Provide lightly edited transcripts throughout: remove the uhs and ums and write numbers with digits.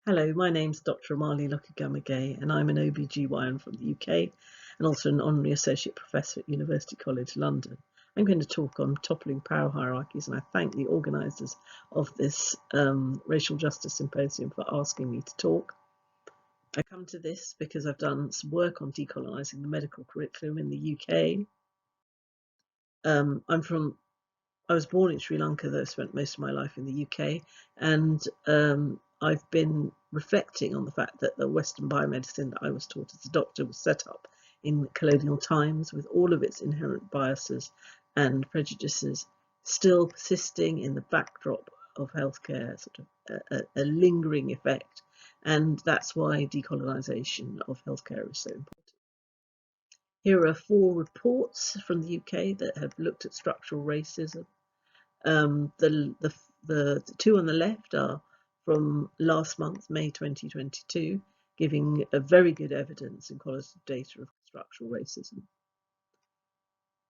Hello, my name's Dr. Amali Lokugamage and I'm an OB/GYN from the UK and also an Honorary Associate Professor at University College London. I'm going to talk on toppling power hierarchies, and I thank the organisers of this Racial Justice Symposium for asking me to talk. I come to this because I've done some work on decolonising the medical curriculum in the UK. I was born in Sri Lanka, though I spent most of my life in the UK, and I've been reflecting on the fact that the Western biomedicine that I was taught as a doctor was set up in colonial times with all of its inherent biases and prejudices still persisting in the backdrop of healthcare, sort of a lingering effect, and that's why decolonisation of healthcare is so important. Here are 4 reports from the UK that have looked at structural racism. The 2 on the left are from last month, May 2022, giving a very good evidence and qualitative data of structural racism.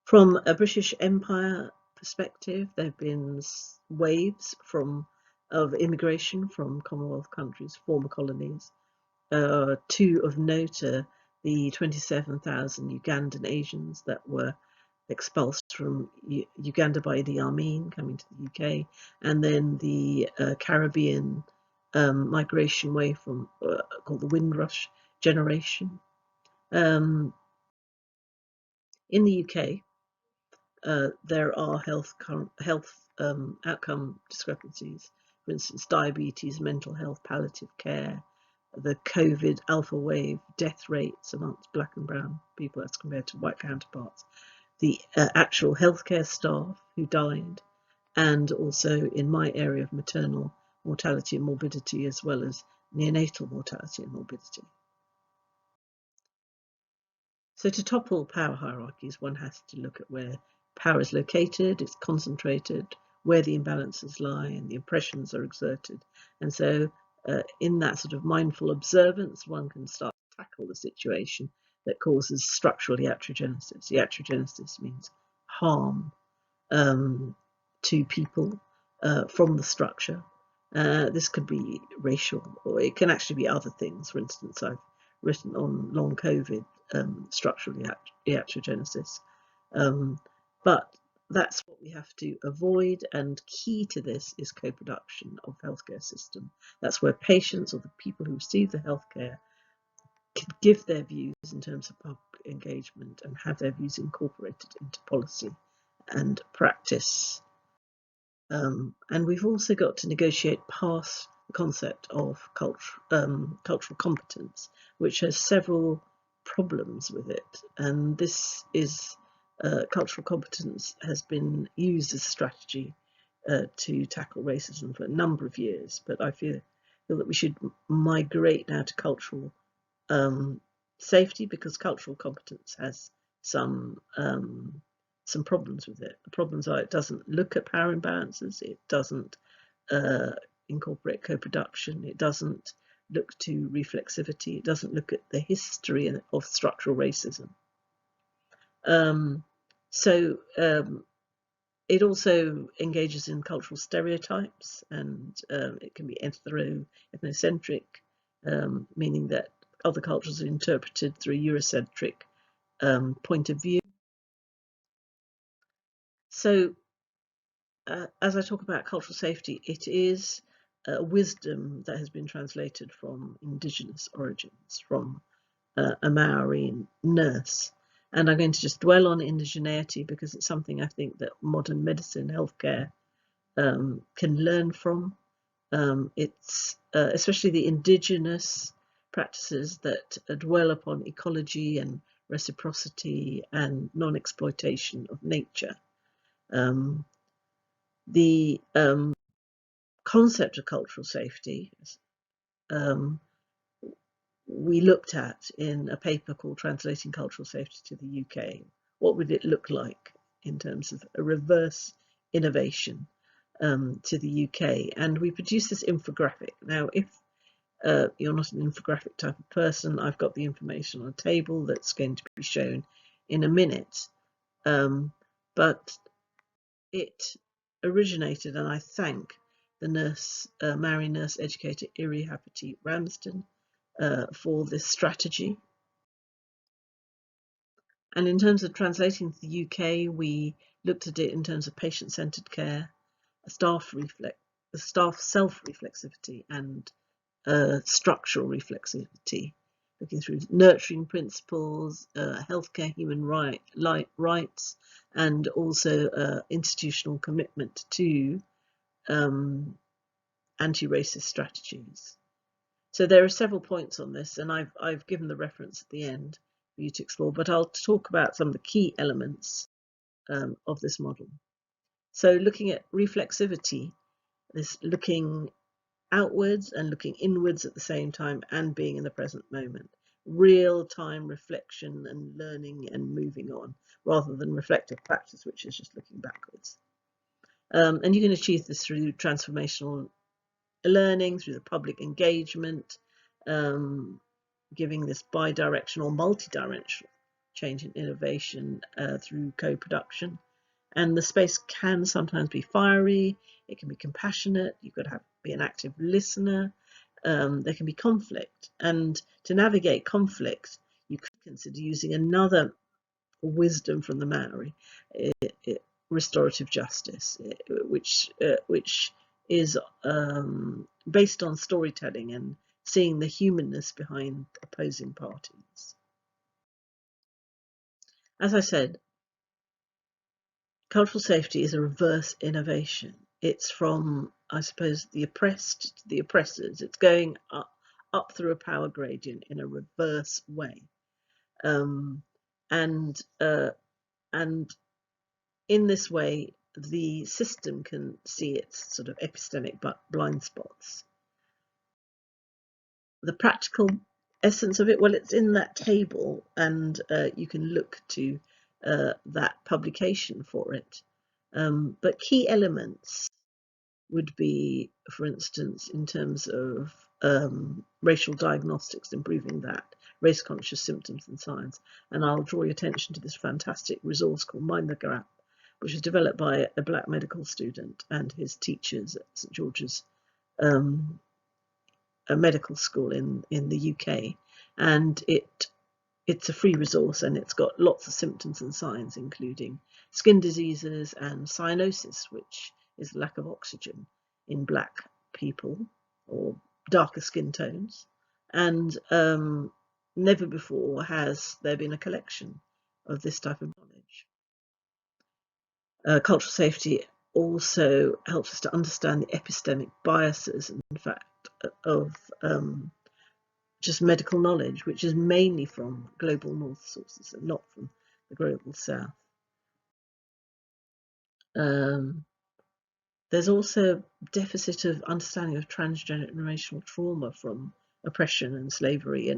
From a British Empire perspective, there have been waves of immigration from Commonwealth countries, former colonies. 2 of note are the 27,000 Ugandan Asians that were expelled from Uganda by Idi Amin coming to the UK, and then the Caribbean migration wave from called the Windrush generation. In the UK, there are health outcome discrepancies. For instance, diabetes, mental health, palliative care, the COVID alpha wave death rates amongst black and brown people as compared to white counterparts, the actual healthcare staff who died, and also in my area of maternal mortality and morbidity, as well as neonatal mortality and morbidity. So to topple power hierarchies, one has to look at where power is located, it's concentrated, where the imbalances lie and the impressions are exerted. And so in that sort of mindful observance, one can start to tackle the situation that causes structural iatrogenesis. Iatrogenesis means harm to people from the structure. This could be racial, or it can actually be other things. For instance, I've written on long COVID structural iatrogenesis. But that's what we have to avoid, and key to this is co-production of healthcare system. That's where patients or the people who receive the healthcare can give their views in terms of public engagement and have their views incorporated into policy and practice. And we've also got to negotiate past the concept of cultural competence, which has several problems with it. And this is cultural competence has been used as a strategy to tackle racism for a number of years, but I feel that we should migrate now to cultural safety, because cultural competence has some problems with it. The problems are it doesn't look at power imbalances, it doesn't incorporate co-production, it doesn't look to reflexivity, it doesn't look at the history of structural racism. It also engages in cultural stereotypes, and it can be ethnocentric, meaning that other cultures are interpreted through a Eurocentric point of view. So as I talk about cultural safety, it is wisdom that has been translated from indigenous origins, from a Maori nurse. And I'm going to just dwell on indigeneity because it's something I think that modern medicine, healthcare can learn from. It's especially the indigenous practices that dwell upon ecology and reciprocity and non-exploitation of nature. The concept of cultural safety we looked at in a paper called Translating Cultural Safety to the UK. What would it look like in terms of a reverse innovation to the UK? And we produced this infographic. Now, if you're not an infographic type of person, I've got the information on a table that's going to be shown in a minute. But it originated, and I thank the nurse, Māori nurse educator Iri Hapati Ramsden for this strategy. And in terms of translating to the UK, we looked at it in terms of patient-centered care, staff self-reflexivity, and structural reflexivity, looking through nurturing principles, healthcare human rights, and also institutional commitment to anti-racist strategies. So there are several points on this, and I've given the reference at the end for you to explore, but I'll talk about some of the key elements of this model. So looking at reflexivity, this looking outwards and looking inwards at the same time and being in the present moment. Real-time reflection and learning and moving on, rather than reflective practice, which is just looking backwards. And you can achieve this through transformational learning, through the public engagement, giving this bi-directional, multi-directional change in innovation through co-production. And the space can sometimes be fiery, it can be compassionate, you've got to be an active listener, there can be conflict. And to navigate conflict, you could consider using another wisdom from the Māori, restorative justice, which is based on storytelling and seeing the humanness behind opposing parties. As I said, cultural safety is a reverse innovation. It's from, I suppose, the oppressed to the oppressors. It's going up through a power gradient in a reverse way. And in this way, the system can see its sort of epistemic blind spots. The practical essence of it, well, it's in that table, and you can look to that publication for it. But key elements would be, for instance, in terms of racial diagnostics, improving that, race-conscious symptoms and signs. And I'll draw your attention to this fantastic resource called Mind the Gap, which was developed by a black medical student and his teachers at St George's a medical school in the UK. And it's a free resource, and it's got lots of symptoms and signs, including skin diseases and cyanosis, which is lack of oxygen in black people or darker skin tones. And never before has there been a collection of this type of knowledge. Cultural safety also helps us to understand the epistemic biases, in fact, of just medical knowledge, which is mainly from global north sources and not from the global south. There's also a deficit of understanding of transgenerational trauma from oppression and slavery,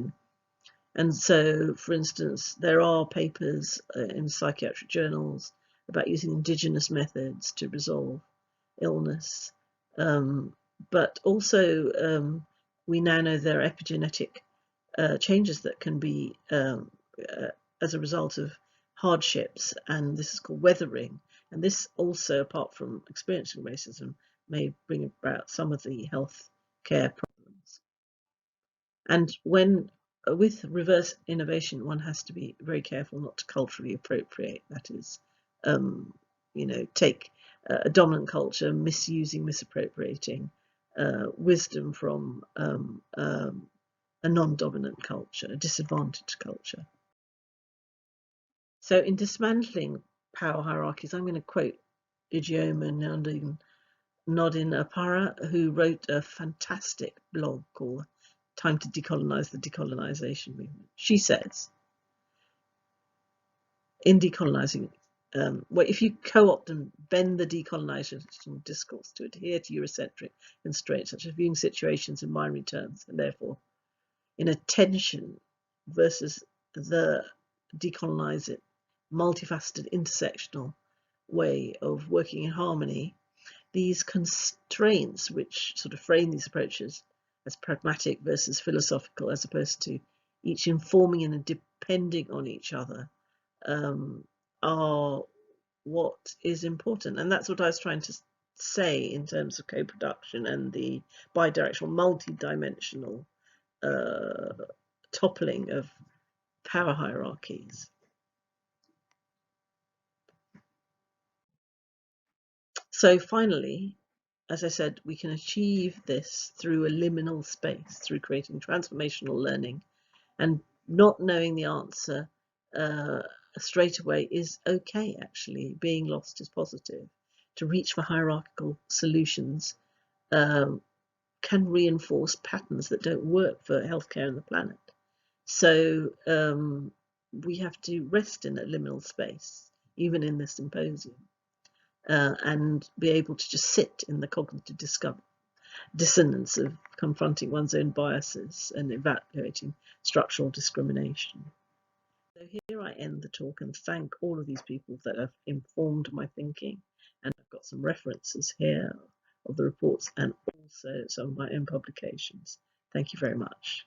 and so, for instance, there are papers in psychiatric journals about using indigenous methods to resolve illness, but also we now know there are epigenetic changes that can be as a result of hardships, and this is called weathering. And this also, apart from experiencing racism, may bring about some of the health care problems. And when with reverse innovation, one has to be very careful not to culturally appropriate. That is, take a dominant culture, misappropriating wisdom from a non-dominant culture, a disadvantaged culture. So in dismantling power hierarchies, I'm going to quote Ijeoma Nodin Apara, who wrote a fantastic blog called Time to Decolonize the Decolonization Movement. She says, in decolonizing, if you co-opt and bend the decolonization discourse to adhere to Eurocentric constraints, such as viewing situations in binary terms, and therefore in a tension versus the decolonizing, multifaceted, intersectional way of working in harmony, these constraints, which sort of frame these approaches as pragmatic versus philosophical, as opposed to each informing and depending on each other, are what is important. And that's what I was trying to say in terms of co-production and the bidirectional, multi-dimensional toppling of power hierarchies. So finally, as I said, we can achieve this through a liminal space, through creating transformational learning, and not knowing the answer straight away is okay, actually. Being lost is positive. To reach for hierarchical solutions can reinforce patterns that don't work for healthcare and the planet. So we have to rest in a liminal space, even in the symposium, and be able to just sit in the cognitive dissonance of confronting one's own biases and evaluating structural discrimination. So here I end the talk and thank all of these people that have informed my thinking. And I've got some references here of the reports and also some of my own publications. Thank you very much.